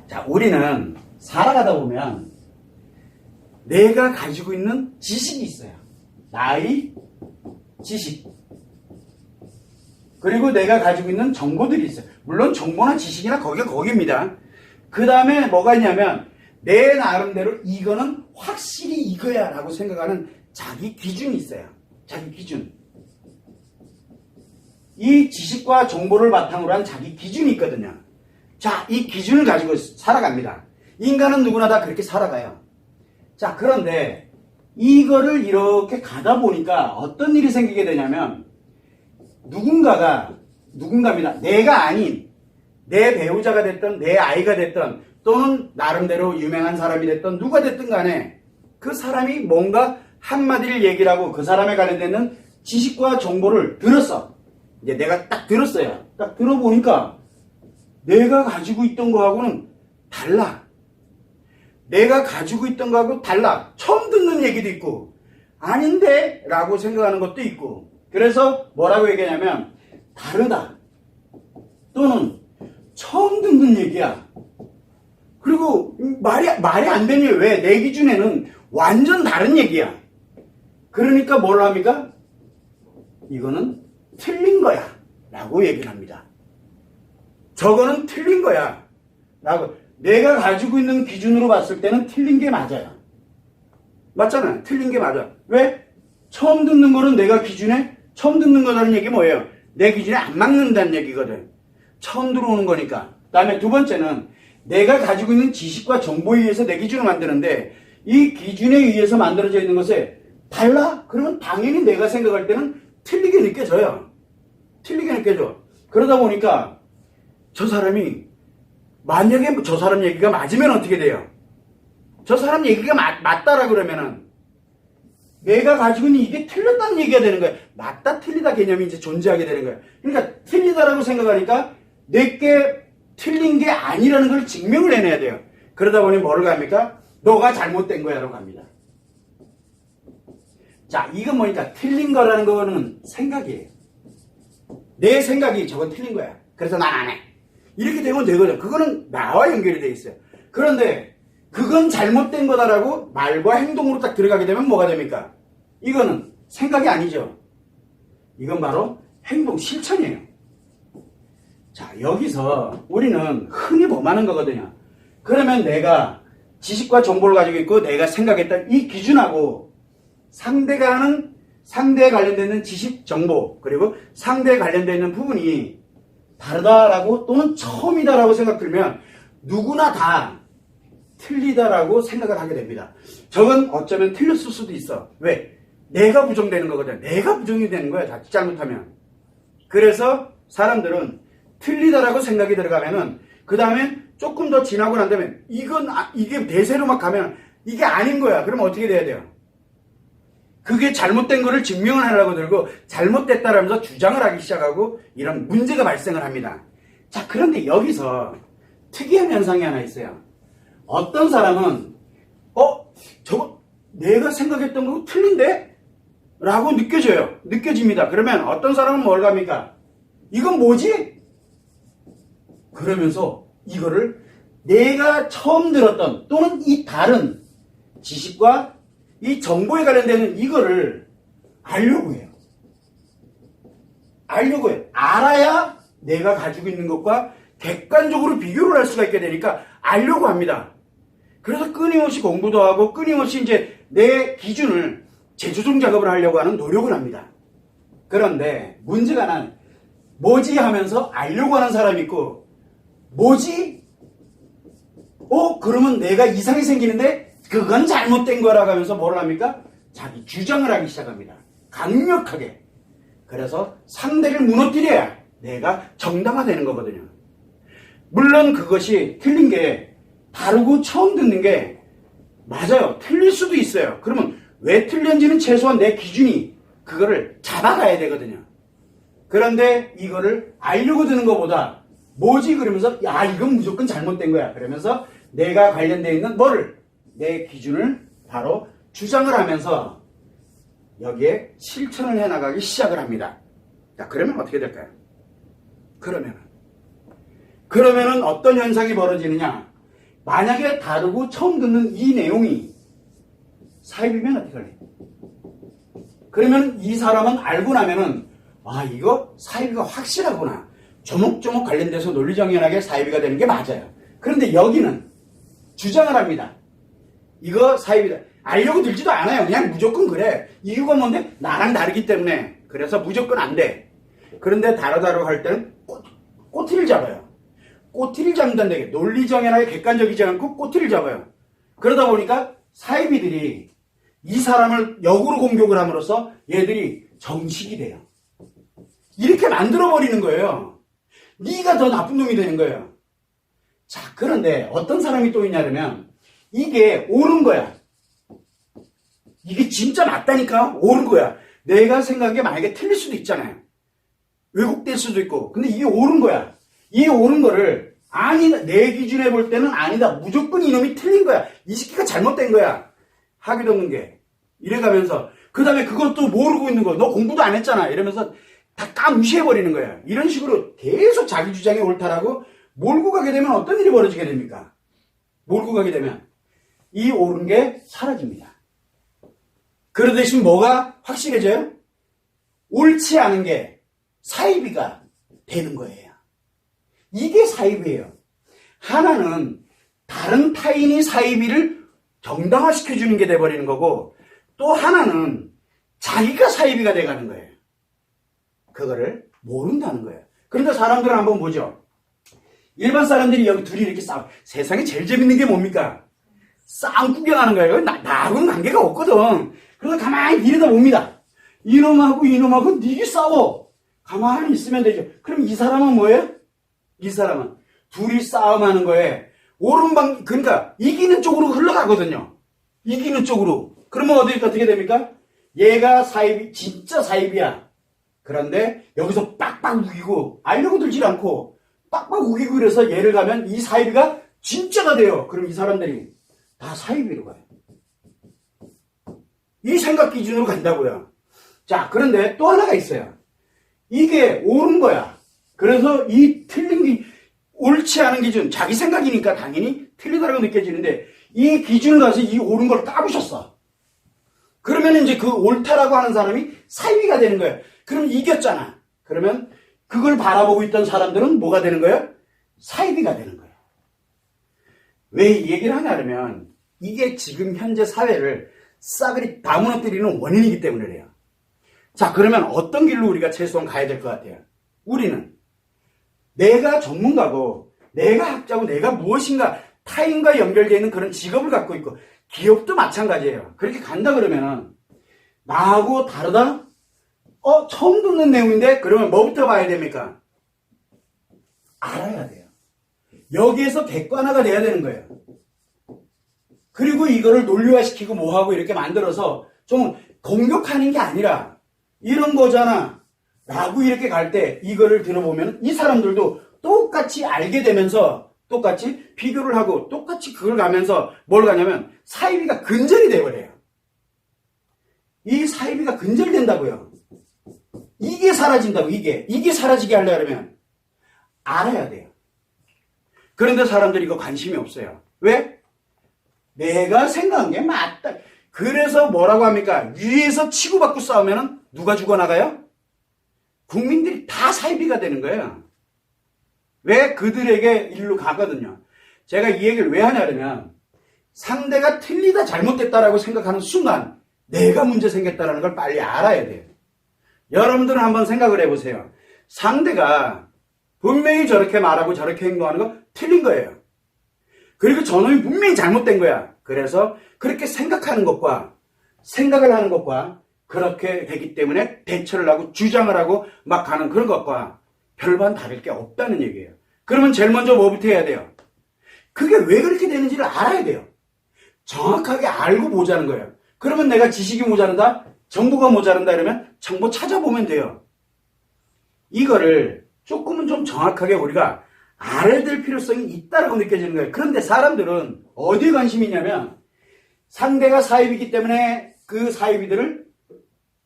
자, 우리는 살아가다 보면 내가 가지고 있는 지식이 있어요. 나의 지식. 그리고 내가 가지고 있는 정보들이 있어요. 물론 정보나 지식이나 거기입니다. 그 다음에 뭐가 있냐면 내 나름대로 이거는 확실히 이거야 라고 생각하는 자기 기준이 있어요. 자기 기준. 이 지식과 정보를 바탕으로 한 자기 기준이 있거든요. 자, 이 기준을 가지고 살아갑니다. 인간은 누구나 다 그렇게 살아가요. 자, 그런데 이거를 이렇게 가다 보니까 어떤 일이 생기게 되냐면 누군가입니다. 내가 아닌 내 배우자가 됐던 내 아이가 됐던 또는 나름대로 유명한 사람이 됐던 누가 됐든 간에 그 사람이 뭔가 한마디를 얘기를 하고 그 사람에 관련되는 지식과 정보를 들었어. 이제 내가 딱 들었어요. 딱 들어보니까 내가 가지고 있던 거하고는 달라. 내가 가지고 있던 거하고 달라. 처음 듣는 얘기도 있고 아닌데? 라고 생각하는 것도 있고 그래서 뭐라고 얘기하냐면 다르다. 또는 처음 듣는 얘기야. 그리고 말이 안 되는 얘기. 왜? 내 기준에는 완전 다른 얘기야. 그러니까 뭘 합니까? 이거는 틀린 거야. 라고 얘기를 합니다. 저거는 틀린 거야. 라고. 내가 가지고 있는 기준으로 봤을 때는 틀린 게 맞아요. 맞잖아요. 틀린 게 맞아. 왜? 처음 듣는 거는 내가 기준에 처음 듣는 거라는 얘기 뭐예요? 내 기준에 안 맞는다는 얘기거든. 처음 들어오는 거니까. 그 다음에 두 번째는 내가 가지고 있는 지식과 정보에 의해서 내 기준을 만드는데 이 기준에 의해서 만들어져 있는 것에 달라? 그러면 당연히 내가 생각할 때는 틀리게 느껴져요. 틀리게 느껴져. 그러다 보니까 저 사람이 만약에 저 사람 얘기가 맞으면 어떻게 돼요? 저 사람 얘기가 맞다라 그러면은 내가 가지고 있는 이게 틀렸다는 얘기가 되는 거예요. 맞다 틀리다 개념이 이제 존재하게 되는 거예요. 그러니까 틀리다라고 생각하니까 내게 틀린 게 아니라는 걸 증명을 해내야 돼요. 그러다 보니 뭐를 합니까? 너가 잘못된 거야 라고 합니다. 자, 이건 뭐니까 틀린 거라는 거는 생각이에요. 내 생각이 저건 틀린 거야. 그래서 난 안 해. 이렇게 되면 되거든. 그거는 나와 연결이 돼 있어요. 그런데 그건 잘못된 거다라고 말과 행동으로 딱 들어가게 되면 뭐가 됩니까? 이거는 생각이 아니죠. 이건 바로 행동 실천이에요. 자, 여기서 우리는 흔히 범하는 거거든요. 그러면 내가 지식과 정보를 가지고 있고 내가 생각했던 이 기준하고 상대가 하는 상대에 관련되어 있는 지식, 정보 그리고 상대에 관련되어 있는 부분이 다르다라고 또는 처음이다라고 생각 들면 누구나 다 틀리다라고 생각을 하게 됩니다. 저건 어쩌면 틀렸을 수도 있어. 왜? 내가 부정되는 거거든. 내가 부정이 되는 거야. 자칫 잘못하면. 그래서 사람들은 틀리다라고 생각이 들어가면은 그 다음에 조금 더 지나고 난 다음에 이게 대세로 막 가면 이게 아닌 거야. 그럼 어떻게 돼야 돼요? 그게 잘못된 거를 증명을 하려고 들고 잘못됐다라면서 주장을 하기 시작하고 이런 문제가 발생을 합니다. 자, 그런데 여기서 특이한 현상이 하나 있어요. 어떤 사람은 저거 내가 생각했던 거 틀린데? 라고 느껴집니다. 그러면 어떤 사람은 뭘 합니까? 이건 뭐지? 그러면서 이거를 내가 처음 들었던 또는 이 다른 지식과 이 정보에 관련되는 이거를 알려고 해요. 알아야 내가 가지고 있는 것과 객관적으로 비교를 할 수가 있게 되니까 알려고 합니다. 그래서 끊임없이 공부도 하고 끊임없이 이제 내 기준을 재조정 작업을 하려고 하는 노력을 합니다. 그런데 문제가 난 뭐지 하면서 알려고 하는 사람이 있고 뭐지? 그러면 내가 이상이 생기는데 그건 잘못된 거라고 하면서 뭘 합니까? 자기 주장을 하기 시작합니다. 강력하게. 그래서 상대를 무너뜨려야 내가 정당화되는 거거든요. 물론 그것이 틀린 게 다르고 처음 듣는 게 맞아요. 틀릴 수도 있어요. 그러면 왜 틀렸는지는 최소한 내 기준이 그거를 잡아가야 되거든요. 그런데 이거를 알려고 드는 것보다 뭐지? 그러면서 이건 무조건 잘못된 거야. 그러면서 내가 관련되어 있는 내 기준을 바로 주장을 하면서 여기에 실천을 해나가기 시작을 합니다. 자, 그러면 어떻게 될까요? 그러면은 어떤 현상이 벌어지느냐? 만약에 다르고 처음 듣는 이 내용이 사입이면 어떻게 할래? 그러면 이 사람은 알고 나면은 이거 사이비가 확실하구나. 조목조목 관련돼서 논리정연하게 사이비가 되는 게 맞아요. 그런데 여기는 주장을 합니다. 이거 사이비다. 알려고 들지도 않아요. 그냥 무조건 그래. 이유가 뭔데? 나랑 다르기 때문에. 그래서 무조건 안 돼. 그런데 다르다고 할 때는 꼬투리를 잡아요. 꼬투리를 잡는다는 얘기. 논리정연하게 객관적이지 않고 꼬투리를 잡아요. 그러다 보니까 사이비들이 이 사람을 역으로 공격을 함으로써 얘들이 정식이 돼요. 이렇게 만들어버리는 거예요. 네가 더 나쁜 놈이 되는 거예요. 자, 그런데 어떤 사람이 또 있냐면 이게 옳은 거야. 이게 진짜 맞다니까 옳은 거야. 내가 생각한 게 만약에 틀릴 수도 있잖아요. 왜곡될 수도 있고. 근데 이게 옳은 거야. 이 옳은 거를 아니다. 내 기준에 볼 때는 아니다. 무조건 이놈이 틀린 거야. 이 새끼가 잘못된 거야. 하기도 없는 게. 이래가면서 그 다음에 그것도 모르고 있는 거. 너 공부도 안 했잖아. 이러면서 다 까무시해버리는 거야. 이런 식으로 계속 자기 주장이 옳다라고 몰고 가게 되면 어떤 일이 벌어지게 됩니까? 몰고 가게 되면 이 옳은 게 사라집니다. 그러 대신 뭐가 확실해져요? 옳지 않은 게 사이비가 되는 거예요. 이게 사이비예요. 하나는 다른 타인이 사이비를 정당화시켜주는 게 돼버리는 거고, 또 하나는 자기가 사이비가 돼가는 거예요. 그거를 모른다는 거예요. 그런데 사람들은 한번 보죠. 일반 사람들이 여기 둘이 이렇게 싸워. 세상에 제일 재밌는 게 뭡니까? 싸움 구경하는 거예요. 나하고는 관계가 없거든. 그래서 가만히 들여다 봅니다. 이놈하고 니가 싸워. 가만히 있으면 되죠. 그럼 이 사람은 뭐예요? 이 사람은 둘이 싸움하는 거에 오른방, 그러니까 이기는 쪽으로 흘러가거든요. 이기는 쪽으로. 그러면 어떻게 됩니까? 얘가 사입이, 진짜 사입이야. 그런데 여기서 빡빡 우기고, 알려고 들질 않고 빡빡 우기고 그래서 얘를 가면 이 사입이가 진짜가 돼요. 그럼 이 사람들이 다 사입이로 가요. 이 생각 기준으로 간다고요. 자, 그런데 또 하나가 있어요. 이게 옳은 거야. 그래서 이 틀린 옳지 않은 기준, 자기 생각이니까 당연히 틀리다라고 느껴지는데 이 기준을 가서 이 옳은 걸 까부셨어. 그러면 이제 그 옳다라고 하는 사람이 사이비가 되는 거예요. 그럼 이겼잖아. 그러면 그걸 바라보고 있던 사람들은 뭐가 되는 거예요? 사이비가 되는 거예요. 왜 이 얘기를 하냐면 이게 지금 현재 사회를 싸그리 다 무너뜨리는 원인이기 때문에 그래요. 자, 그러면 어떤 길로 우리가 최소한 가야 될 것 같아요? 우리는 내가 전문가고 내가 학자고 내가 무엇인가 타인과 연결되어 있는 그런 직업을 갖고 있고 기업도 마찬가지예요. 그렇게 간다 그러면은 나하고 다르다? 처음 듣는 내용인데 그러면 뭐부터 봐야 됩니까? 알아야 돼요. 여기에서 객관화가 돼야 되는 거예요. 그리고 이거를 논리화시키고 뭐하고 이렇게 만들어서 좀 공격하는 게 아니라 이런 거잖아 라고 이렇게 갈 때 이거를 들어보면 이 사람들도 똑같이 알게 되면서 똑같이 비교를 하고 똑같이 그걸 가면서 뭘 가냐면 사이비가 근절이 돼버려요. 이 사이비가 근절된다고요. 이게 사라진다고. 이게 사라지게 하려면 알아야 돼요. 그런데 사람들이 이거 관심이 없어요. 왜? 내가 생각한 게 맞다. 그래서 뭐라고 합니까? 위에서 치고받고 싸우면 누가 죽어나가요? 국민들이 다 사이비가 되는 거예요. 왜? 그들에게 일로 가거든요. 제가 이 얘기를 왜 하냐면 상대가 틀리다 잘못됐다라고 생각하는 순간 내가 문제 생겼다는 걸 빨리 알아야 돼요. 여러분들은 한번 생각을 해보세요. 상대가 분명히 저렇게 말하고 저렇게 행동하는 거 틀린 거예요. 그리고 저놈이 분명히 잘못된 거야. 그래서 그렇게 생각하는 것과 생각을 하는 것과 그렇게 되기 때문에 대처를 하고 주장을 하고 막 가는 그런 것과 별반 다를 게 없다는 얘기예요. 그러면 제일 먼저 뭐부터 해야 돼요? 그게 왜 그렇게 되는지를 알아야 돼요. 정확하게 알고 보자는 거예요. 그러면 내가 지식이 모자란다? 정보가 모자란다? 이러면 정보 찾아보면 돼요. 이거를 조금은 좀 정확하게 우리가 알아야 될 필요성이 있다고 느껴지는 거예요. 그런데 사람들은 어디에 관심이 있냐면 상대가 사입이기 때문에 그 사입이들을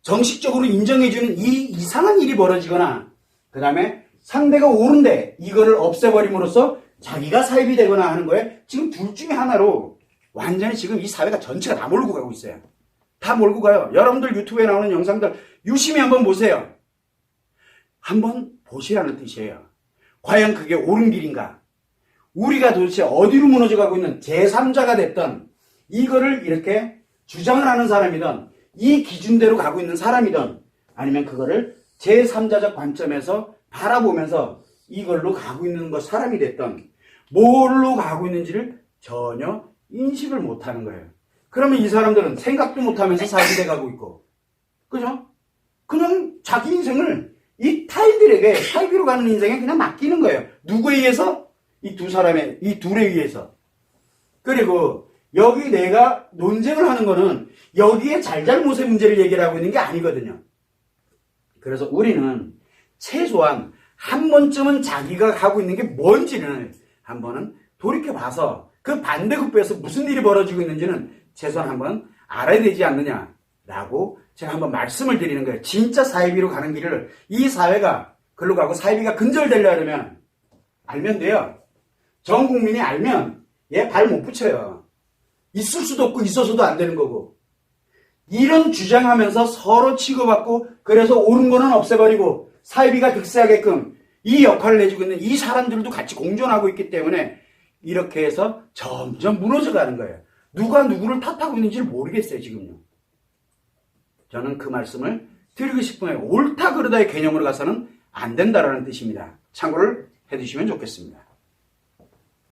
정식적으로 인정해주는 이 이상한 일이 벌어지거나 그 다음에 상대가 옳은데 이거를 없애버림으로써 자기가 사입이 되거나 하는 거에 지금 둘 중에 하나로 완전히 지금 이 사회가 전체가 다 몰고 가고 있어요. 다 몰고 가요. 여러분들 유튜브에 나오는 영상들 유심히 한번 보세요. 한번 보시라는 뜻이에요. 과연 그게 옳은 길인가? 우리가 도대체 어디로 무너져 가고 있는 제3자가 됐던 이거를 이렇게 주장을 하는 사람이든 이 기준대로 가고 있는 사람이든 아니면 그거를 제3자적 관점에서 바라보면서 이걸로 가고 있는 것 사람이 됐던 뭘로 가고 있는지를 전혀 인식을 못하는 거예요. 그러면 이 사람들은 생각도 못하면서 살게 돼가고 있고, 그죠? 그냥 자기 인생을 이 타인들에게 살기로 가는 인생에 그냥 맡기는 거예요. 누구에 의해서? 이 둘에 의해서. 그리고 여기 내가 논쟁을 하는 거는 여기에 잘잘못의 문제를 얘기를 하고 있는 게 아니거든요. 그래서 우리는 최소한 한 번쯤은 자기가 가고 있는 게 뭔지를 한 번은 돌이켜봐서 그 반대급부에서 무슨 일이 벌어지고 있는지는 최소한 한번 알아야 되지 않느냐라고 제가 한번 말씀을 드리는 거예요. 진짜 사이비로 가는 길을 이 사회가 글로 가고 사이비가 근절되려면 알면 돼요. 전 국민이 알면 얘 발 못 붙여요. 있을 수도 없고 있어서도 안 되는 거고. 이런 주장하면서 서로 치고받고 그래서 옳은 거는 없애버리고 사이비가 득세하게끔 이 역할을 해주고 있는 이 사람들도 같이 공존하고 있기 때문에 이렇게 해서 점점 무너져가는 거예요. 누가 누구를 탓하고 있는지를 모르겠어요, 지금요. 저는 그 말씀을 드리고 싶으면 옳다 그르다의 개념으로 가서는 안 된다라는 뜻입니다. 참고를 해두시면 좋겠습니다.